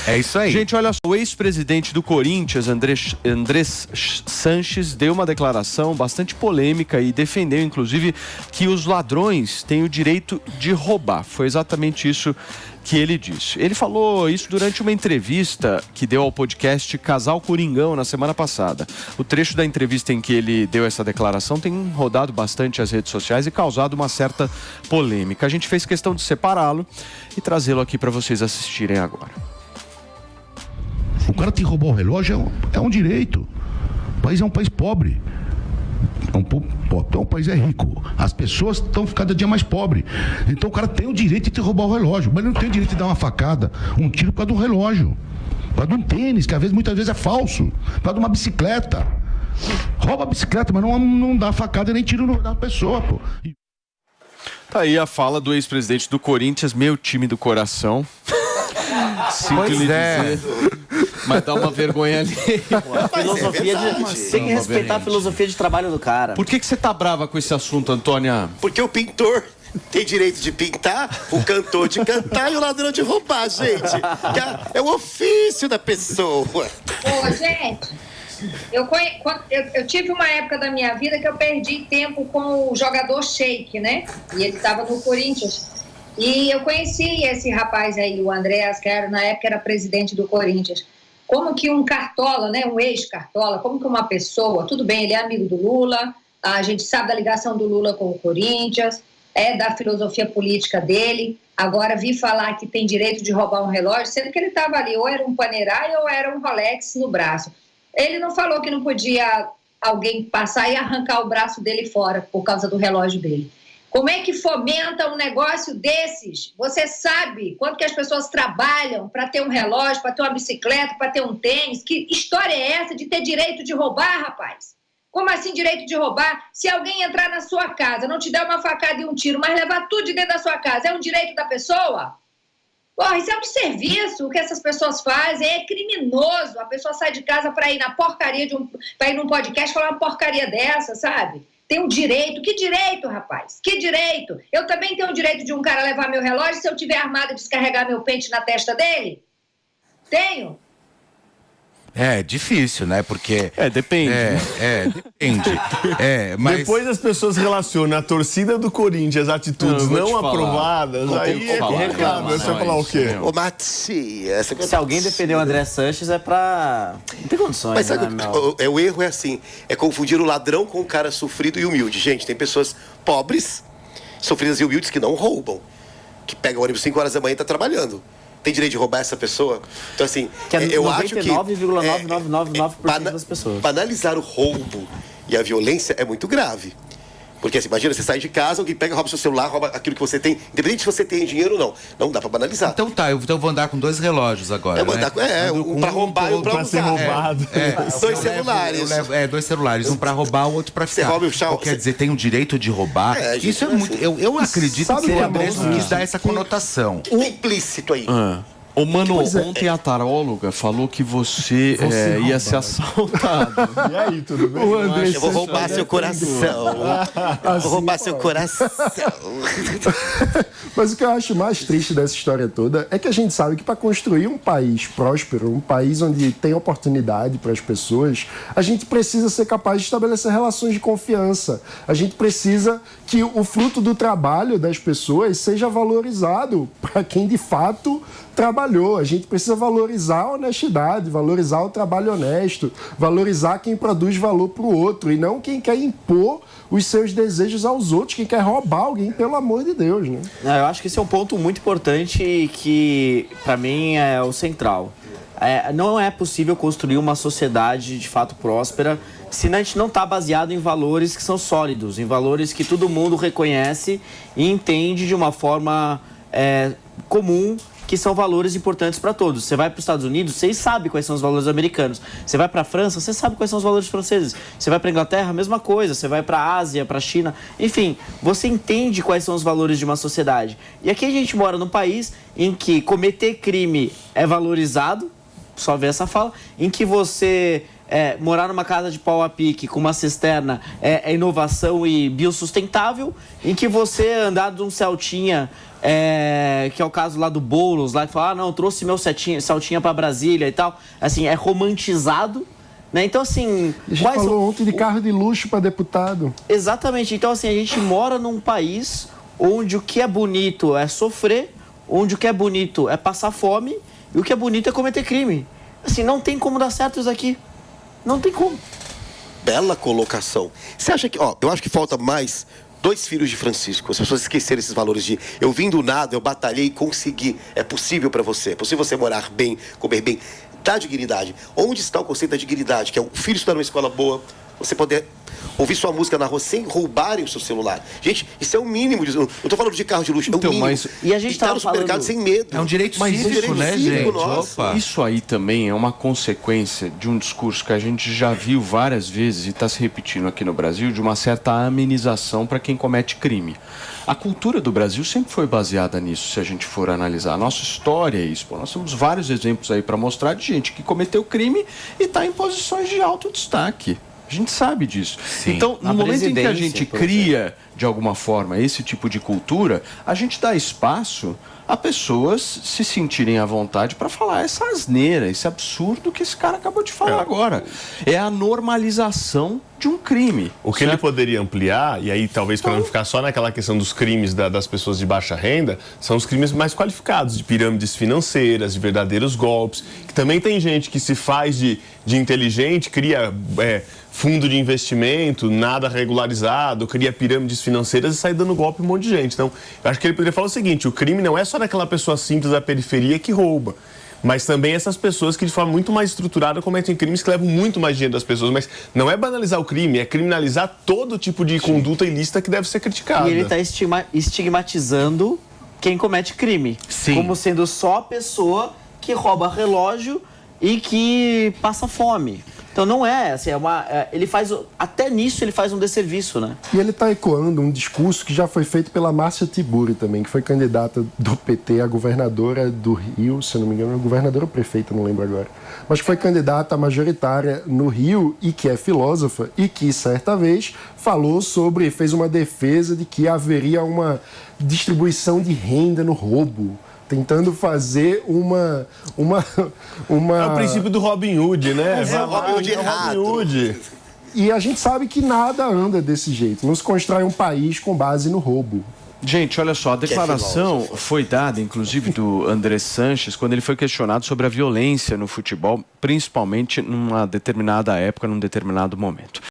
É isso aí. Gente, olha só, o ex-presidente do Corinthians, Andrés Sanches, deu uma declaração bastante polêmica e defendeu, inclusive, que os ladrões têm o direito de roubar. Foi exatamente isso que ele disse. Ele falou isso durante uma entrevista que deu ao podcast Casal Coringão na semana passada. O trecho da entrevista em que ele deu essa declaração tem rodado bastante as redes sociais e causado uma certa polêmica. A gente fez questão de separá-lo e trazê-lo aqui para vocês assistirem agora. O cara te roubar o relógio é um direito. O país é um país pobre. Então o país é rico. As pessoas estão cada dia mais pobres. Então o cara tem o direito de te roubar o relógio, mas ele não tem o direito de dar uma facada, um tiro por causa de um relógio, por causa de um tênis, que muitas vezes é falso, por causa de uma bicicleta. Rouba a bicicleta, mas não dá facada e nem tiro na pessoa, pô. Tá aí a fala do ex-presidente do Corinthians, meu time do coração. Sinto lhe dizer, mas dá uma vergonha ali. Tem que respeitar a filosofia de trabalho do cara. Por que você tá brava com esse assunto, Antônia? Porque o pintor tem direito de pintar, o cantor de cantar e o ladrão de roubar, gente. É o ofício da pessoa. Ô, gente, eu tive uma época da minha vida que eu perdi tempo com o jogador Sheik, né? E ele estava no Corinthians. E eu conheci esse rapaz aí, o Andréas, que na época era presidente do Corinthians. Como que um cartola, né, um ex-cartola, como que uma pessoa, tudo bem, ele é amigo do Lula, a gente sabe da ligação do Lula com o Corinthians, da filosofia política dele, agora vi falar que tem direito de roubar um relógio, sendo que ele estava ali, ou era um Panerai ou era um Rolex no braço. Ele não falou que não podia alguém passar e arrancar o braço dele fora por causa do relógio dele. Como é que fomenta um negócio desses? Você sabe quanto que as pessoas trabalham para ter um relógio, para ter uma bicicleta, para ter um tênis? Que história é essa de ter direito de roubar, rapaz? Como assim direito de roubar? Se alguém entrar na sua casa, não te der uma facada e um tiro, mas levar tudo de dentro da sua casa, é um direito da pessoa? Porra, isso é um desserviço. O que essas pessoas fazem é criminoso. A pessoa sai de casa para ir na porcaria para ir num podcast falar uma porcaria dessa, sabe? Tem um direito. Que direito, rapaz? Que direito? Eu também tenho o direito de um cara levar meu relógio se eu tiver armado e descarregar meu pente na testa dele? Tenho. É difícil, né? Porque... depende. Depende. Mas... Depois as pessoas relacionam a torcida do Corinthians, atitudes não aprovadas, aí é complicado. Você vai falar o quê? Ô, Matias... Se alguém defender o André Sanches é pra... Não tem condições, mas sabe, né, o erro é assim, é confundir o ladrão com o cara sofrido e humilde. Gente, tem pessoas pobres, sofridas e humildes que não roubam, que pegam o ônibus 5 horas da manhã e tá trabalhando. Tem direito de roubar essa pessoa? Então, assim, eu acho que... 99,999% das pessoas. Banalizar o roubo e a violência é muito grave. Porque, assim, imagina, você sai de casa, alguém pega, rouba seu celular, rouba aquilo que você tem, independente se você tem dinheiro ou não. Não dá pra banalizar. Então tá, eu vou andar com 2 relógios agora, um pra roubar e um pra ser roubado. 2 celulares. 2 celulares, um pra roubar, o outro pra ficar. Quer dizer, tem o direito de roubar. Isso é muito... Eu acredito que seria mesmo quis dar essa conotação. Implícito aí. Ô, mano, ontem a taróloga falou que você ia ser assaltado. E aí, tudo bem? Eu vou roubar seu coração. Vou roubar seu coração. Mas o que eu acho mais triste dessa história toda é que a gente sabe que para construir um país próspero, um país onde tem oportunidade para as pessoas, a gente precisa ser capaz de estabelecer relações de confiança. A gente precisa que o fruto do trabalho das pessoas seja valorizado para quem de fato trabalhou. A gente precisa valorizar a honestidade, valorizar o trabalho honesto, valorizar quem produz valor para o outro e não quem quer impor os seus desejos aos outros, quem quer roubar alguém, pelo amor de Deus, né? Eu acho que esse é um ponto muito importante que, para mim, é o central. Não é possível construir uma sociedade de fato próspera se a gente não está baseado em valores que são sólidos, em valores que todo mundo reconhece e entende de uma forma comum, que são valores importantes para todos. Você vai para os Estados Unidos, você sabe quais são os valores americanos. Você vai para a França, você sabe quais são os valores franceses. Você vai para a Inglaterra, a mesma coisa. Você vai para a Ásia, para a China. Enfim, você entende quais são os valores de uma sociedade. E aqui a gente mora num país em que cometer crime é valorizado, só ver essa fala, em que você morar numa casa de pau a pique com uma cisterna é inovação e biossustentável, e que você andar de um Celtinha, que é o caso lá do Boulos, lá que fala, não, trouxe meu Celtinha para Brasília e tal, assim, é romantizado, né? Então, assim... A gente falou ontem de carro de luxo para deputado. Exatamente. Então, assim, a gente mora num país onde o que é bonito é sofrer, onde o que é bonito é passar fome e o que é bonito é cometer crime. Assim, não tem como dar certo isso aqui. Não tem como. Bela colocação. Você acha que... eu acho que falta mais 2 filhos de Francisco. As pessoas esquecerem esses valores de eu vim do nada, eu batalhei e consegui. É possível para você. É possível você morar bem, comer bem, dar dignidade. Onde está o conceito da dignidade? Que é o filho estudar numa escola boa, você poder ouvir sua música na rua sem roubarem o seu celular. Gente, isso é o mínimo. Não estou falando de carro de luxo, é o mínimo. Mas... E a gente está no supermercado sem medo. É um direito cívico, né, gente? Opa. Isso aí também é uma consequência de um discurso que a gente já viu várias vezes e está se repetindo aqui no Brasil, de uma certa amenização para quem comete crime. A cultura do Brasil sempre foi baseada nisso, se a gente for analisar. A nossa história é isso. Nós temos vários exemplos aí para mostrar de gente que cometeu crime e está em posições de alto destaque. A gente sabe disso. Sim, então, no momento em que a gente cria, de alguma forma, esse tipo de cultura, a gente dá espaço a pessoas se sentirem à vontade para falar essa asneira, esse absurdo que esse cara acabou de falar agora. É a normalização de um crime. O que ele poderia ampliar, e aí talvez para não ficar só naquela questão dos crimes das pessoas de baixa renda, são os crimes mais qualificados, de pirâmides financeiras, de verdadeiros golpes, que também tem gente que se faz de inteligente, cria fundo de investimento, nada regularizado, cria pirâmides financeiras e sai dando golpe em um monte de gente. Então, eu acho que ele poderia falar o seguinte, o crime não é só daquela pessoa simples da periferia que rouba, mas também essas pessoas que de forma muito mais estruturada cometem crimes que levam muito mais dinheiro das pessoas. Mas não é banalizar o crime, é criminalizar todo tipo de conduta ilícita que deve ser criticada. E ele está estigmatizando quem comete crime. Sim. Como sendo só a pessoa que rouba relógio e que passa fome. Então não é, assim, ele faz, até nisso ele faz um desserviço, né? E ele está ecoando um discurso que já foi feito pela Márcia Tiburi também, que foi candidata do PT a governadora do Rio, se eu não me engano, governadora ou prefeita, não lembro agora. Mas que foi candidata majoritária no Rio e que é filósofa e que, certa vez, fez uma defesa de que haveria uma distribuição de renda no roubo, tentando fazer uma... É o princípio do Robin Hood, né? É o Robin Hood errado. Robin Hood. E a gente sabe que nada anda desse jeito. Não se constrói um país com base no roubo. Gente, olha só, a declaração foi dada, inclusive, do Andrés Sanches, quando ele foi questionado sobre a violência no futebol, principalmente numa determinada época, num determinado momento.